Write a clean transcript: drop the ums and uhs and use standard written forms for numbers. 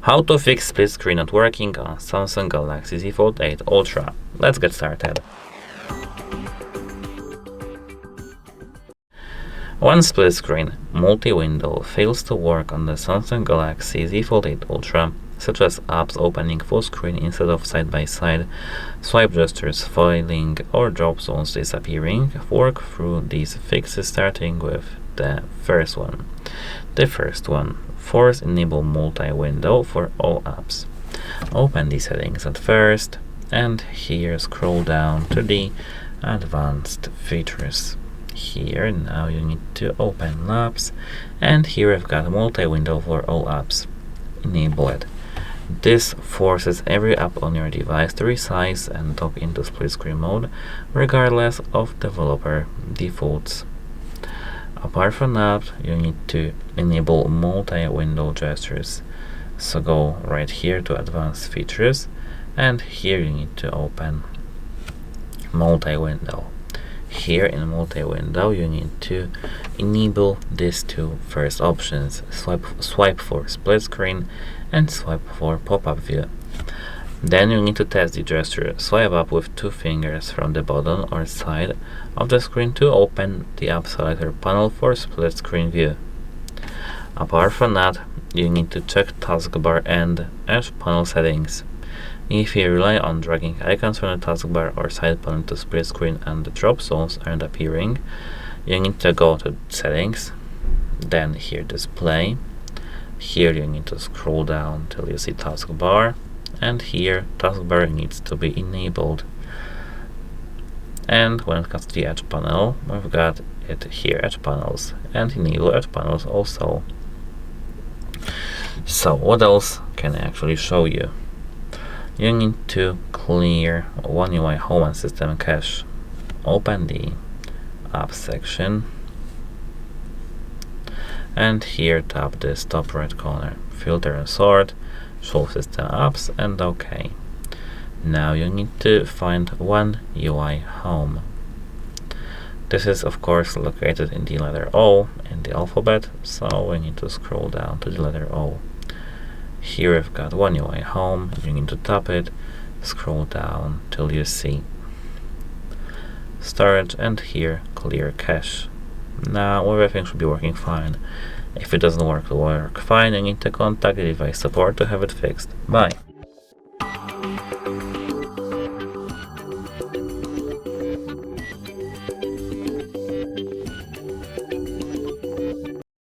How to fix split screen not working on Samsung Galaxy Z Fold 8 Ultra. Let's get started. When split screen multi-window fails to work on the Samsung Galaxy Z Fold 8 Ultra, such as apps opening full screen instead of side-by-side, swipe gestures failing, or drop zones disappearing, work through these fixes starting with the first one. The first one, force enable multi-window for all apps. Open the settings at first, and here scroll down to the advanced features. Here now you need to open apps, and here I've got multi-window for all apps. Enable it. This forces every app on your device to resize and dock into split screen mode, regardless of developer defaults. Apart from that, you need to enable multi-window gestures. So go right here to advanced features, and here you need to open multi-window. Here in multi-window you need to enable these two first options, swipe for split screen and swipe for pop-up view. Then you need to test the gesture. Swipe up with two fingers from the bottom or side of the screen to open the app selector panel for split screen view. Apart from that, you need to check Taskbar and Edge panel settings. If you rely on dragging icons from the taskbar or side panel to split screen and the drop zones aren't appearing, you need to go to settings, then here display. Here you need to scroll down till you see taskbar, and here taskbar needs to be enabled. And when it comes to the edge panel, we've got it here, edge panels, and enable edge panels also. So what else can I actually show you? You need to clear One UI home and system cache. Open the app section, and here tap this top right corner, filter and sort, show system apps, and OK. Now you need to find One UI home. This is of course located in the letter O in the alphabet, so we need to scroll down to the letter O. Here we've got One UI home, you need to tap it, scroll down till you see storage, and here clear cache. Now everything should be working fine. If it doesn't work fine, you need to contact the device support to have it fixed. Bye.